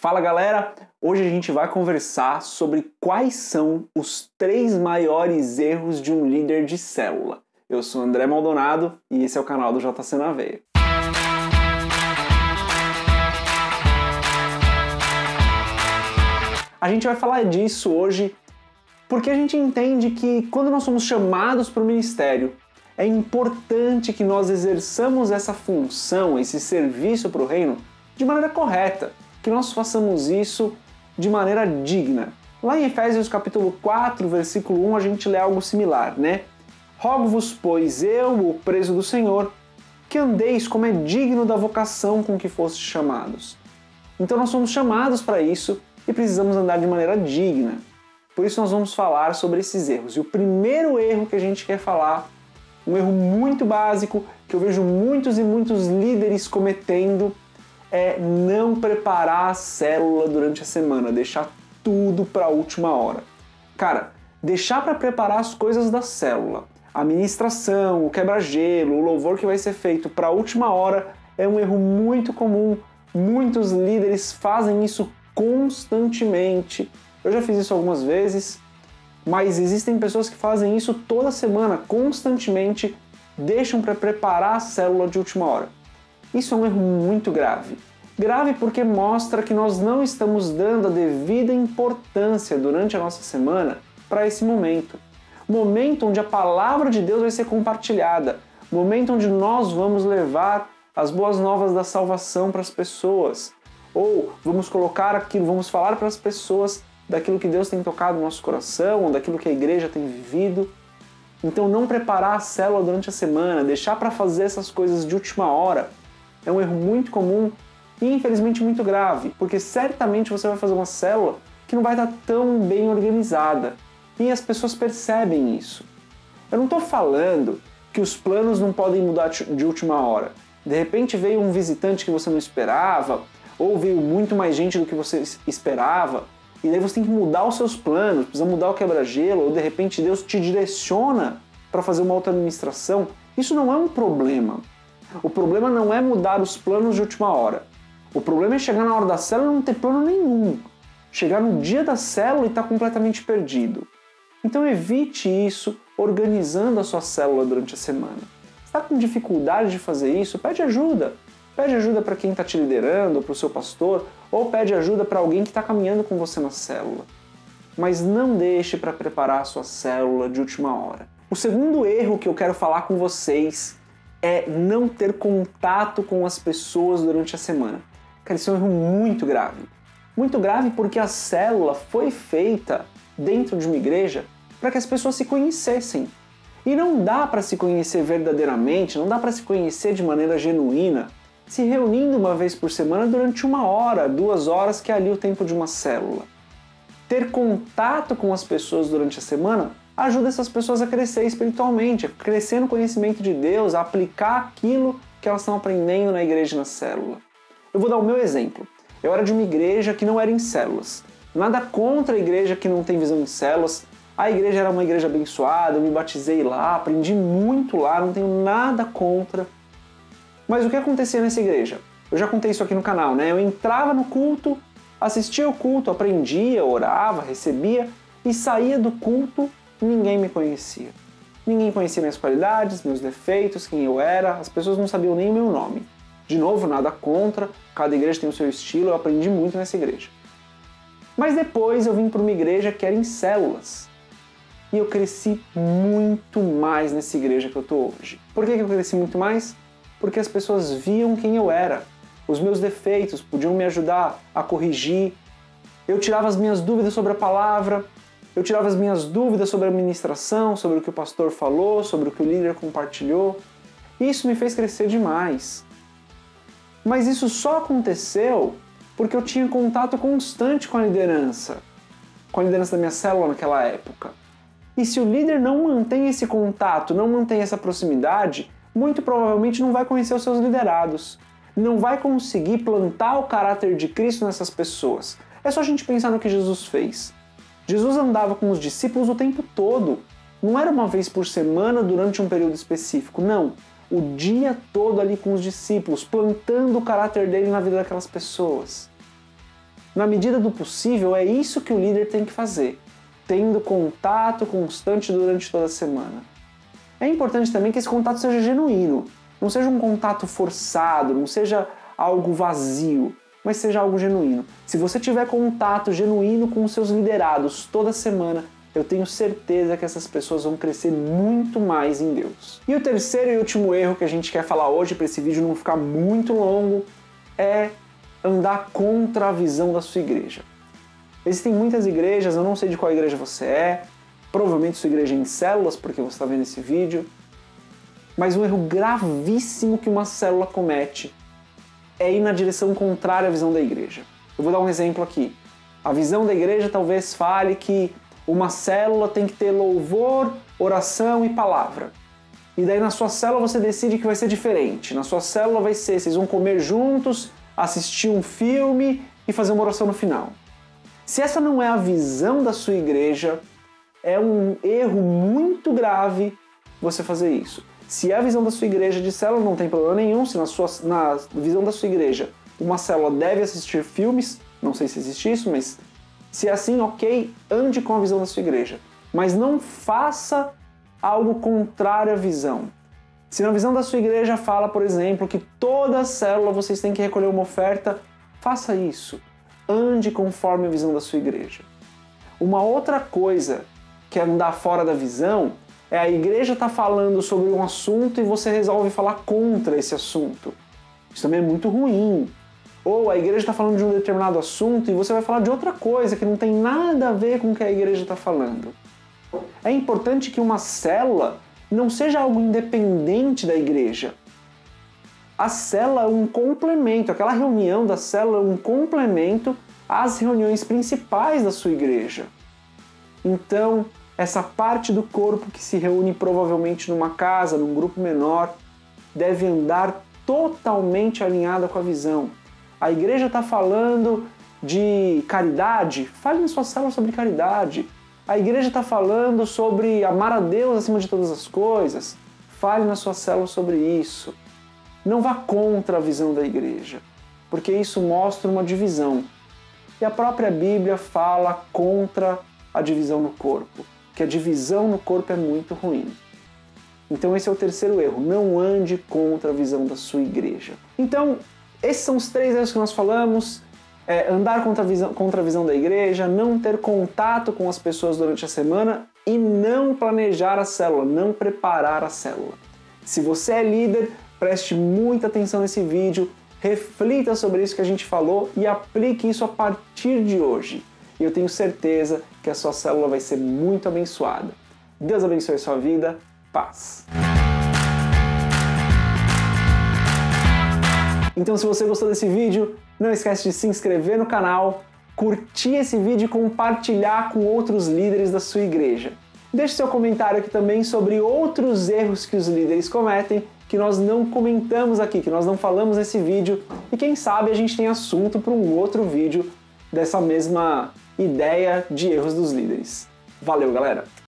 Fala galera, hoje a gente vai conversar sobre quais são os 3 maiores erros de um líder de célula. Eu sou André Maldonado e esse é o canal do JC na Veia. A gente vai falar disso hoje porque a gente entende que quando nós somos chamados para o ministério, é importante que nós exerçamos essa função, esse serviço para o reino de maneira correta, que nós façamos isso de maneira digna. Lá em Efésios capítulo 4, versículo 1, a gente lê algo similar, né? Rogo-vos, pois eu, o preso do Senhor, que andeis como é digno da vocação com que fostes chamados. Então nós somos chamados para isso e precisamos andar de maneira digna. Por isso nós vamos falar sobre esses erros. E o primeiro erro que a gente quer falar, um erro muito básico, que eu vejo muitos e muitos líderes cometendo, é não preparar a célula durante a semana, deixar tudo para a última hora. Cara, deixar para preparar as coisas da célula, a ministração, o quebra-gelo, o louvor que vai ser feito para a última hora é um erro muito comum. Muitos líderes fazem isso constantemente. Eu já fiz isso algumas vezes, mas existem pessoas que fazem isso toda semana, constantemente, deixam para preparar a célula de última hora. Isso é um erro muito grave. Grave porque mostra que nós não estamos dando a devida importância durante a nossa semana para esse momento. Momento onde a palavra de Deus vai ser compartilhada. Momento onde nós vamos levar as boas novas da salvação para as pessoas. Ou vamos colocar aquilo, vamos falar para as pessoas daquilo que Deus tem tocado no nosso coração, ou daquilo que a igreja tem vivido. Então não preparar a célula durante a semana, deixar para fazer essas coisas de última hora, é um erro muito comum e infelizmente muito grave, porque certamente você vai fazer uma célula que não vai estar tão bem organizada. E as pessoas percebem isso. Eu não estou falando que os planos não podem mudar de última hora. De repente veio um visitante que você não esperava, ou veio muito mais gente do que você esperava, e daí você tem que mudar os seus planos, precisa mudar o quebra-gelo, ou de repente Deus te direciona para fazer uma outra administração. Isso não é um problema. O problema não é mudar os planos de última hora. O problema é chegar na hora da célula e não ter plano nenhum. Chegar no dia da célula e estar completamente perdido. Então evite isso organizando a sua célula durante a semana. Se está com dificuldade de fazer isso, pede ajuda. Pede ajuda para quem está te liderando, para o seu pastor, ou pede ajuda para alguém que está caminhando com você na célula. Mas não deixe para preparar a sua célula de última hora. O segundo erro que eu quero falar com vocês é não ter contato com as pessoas durante a semana. Cara, isso é um erro muito grave. Muito grave porque a célula foi feita dentro de uma igreja para que as pessoas se conhecessem. E não dá para se conhecer verdadeiramente, não dá para se conhecer de maneira genuína, se reunindo uma vez por semana durante 1 hora, 2 horas, que é ali o tempo de uma célula. Ter contato com as pessoas durante a semana ajuda essas pessoas a crescer espiritualmente, a crescer no conhecimento de Deus, a aplicar aquilo que elas estão aprendendo na igreja e na célula. Eu vou dar o meu exemplo. Eu era de uma igreja que não era em células. Nada contra a igreja que não tem visão em células. A igreja era uma igreja abençoada, eu me batizei lá, aprendi muito lá, não tenho nada contra. Mas o que acontecia nessa igreja? Eu já contei isso aqui no canal, né? Eu entrava no culto, assistia o culto, aprendia, orava, recebia e saía do culto e ninguém me conhecia. Ninguém conhecia minhas qualidades, meus defeitos, quem eu era, as pessoas não sabiam nem o meu nome. De novo, nada contra, cada igreja tem o seu estilo, eu aprendi muito nessa igreja. Mas depois eu vim para uma igreja que era em células. E eu cresci muito mais nessa igreja que eu estou hoje. Por que eu cresci muito mais? Porque as pessoas viam quem eu era. Os meus defeitos podiam me ajudar a corrigir. Eu tirava as minhas dúvidas sobre a palavra, eu tirava as minhas dúvidas sobre a ministração, sobre o que o pastor falou, sobre o que o líder compartilhou. Isso me fez crescer demais. Mas isso só aconteceu porque eu tinha contato constante com a liderança da minha célula naquela época. E se o líder não mantém esse contato, não mantém essa proximidade, muito provavelmente não vai conhecer os seus liderados. Não vai conseguir plantar o caráter de Cristo nessas pessoas. É só a gente pensar no que Jesus fez. Jesus andava com os discípulos o tempo todo. Não era uma vez por semana durante um período específico, não. O dia todo ali com os discípulos, plantando o caráter dele na vida daquelas pessoas. Na medida do possível, é isso que o líder tem que fazer, tendo contato constante durante toda a semana. É importante também que esse contato seja genuíno, não seja um contato forçado, não seja algo vazio, mas seja algo genuíno. Se você tiver contato genuíno com os seus liderados toda semana, eu tenho certeza que essas pessoas vão crescer muito mais em Deus. E o terceiro e último erro que a gente quer falar hoje, para esse vídeo não ficar muito longo, é andar contra a visão da sua igreja. Existem muitas igrejas, eu não sei de qual igreja você é, provavelmente sua igreja é em células, porque você está vendo esse vídeo, mas um erro gravíssimo que uma célula comete é ir na direção contrária à visão da igreja. Eu vou dar um exemplo aqui. A visão da igreja talvez fale que uma célula tem que ter louvor, oração e palavra. E daí na sua célula você decide que vai ser diferente. Na sua célula vai ser, vocês vão comer juntos, assistir um filme e fazer uma oração no final. Se essa não é a visão da sua igreja, é um erro muito grave você fazer isso. Se é a visão da sua igreja de célula, não tem problema nenhum. Se na visão da sua igreja uma célula deve assistir filmes, não sei se existe isso, mas se é assim, ok, ande com a visão da sua igreja. Mas não faça algo contrário à visão. Se na visão da sua igreja fala, por exemplo, que toda célula vocês têm que recolher uma oferta, faça isso. Ande conforme a visão da sua igreja. Uma outra coisa que é andar fora da visão é a igreja estar falando sobre um assunto e você resolve falar contra esse assunto. Isso também é muito ruim. Ou a igreja está falando de um determinado assunto e você vai falar de outra coisa que não tem nada a ver com o que a igreja está falando. É importante que uma célula não seja algo independente da igreja. A célula é um complemento, aquela reunião da célula é um complemento às reuniões principais da sua igreja. Então, essa parte do corpo que se reúne provavelmente numa casa, num grupo menor, deve andar totalmente alinhada com a visão. A igreja está falando de caridade? Fale na sua célula sobre caridade. A igreja está falando sobre amar a Deus acima de todas as coisas? Fale na sua célula sobre isso. Não vá contra a visão da igreja, porque isso mostra uma divisão. E a própria Bíblia fala contra a divisão no corpo, que a divisão no corpo é muito ruim. Então esse é o terceiro erro, não ande contra a visão da sua igreja. Então, esses são os 3 erros que nós falamos. Andar contra a visão da igreja, não ter contato com as pessoas durante a semana e não planejar a célula, não preparar a célula. Se você é líder, preste muita atenção nesse vídeo, reflita sobre isso que a gente falou e aplique isso a partir de hoje. E eu tenho certeza que a sua célula vai ser muito abençoada. Deus abençoe a sua vida. Paz. Então, se você gostou desse vídeo, não esquece de se inscrever no canal, curtir esse vídeo e compartilhar com outros líderes da sua igreja. Deixe seu comentário aqui também sobre outros erros que os líderes cometem, que nós não comentamos aqui, que nós não falamos nesse vídeo, e quem sabe a gente tem assunto para um outro vídeo dessa mesma ideia de erros dos líderes. Valeu, galera!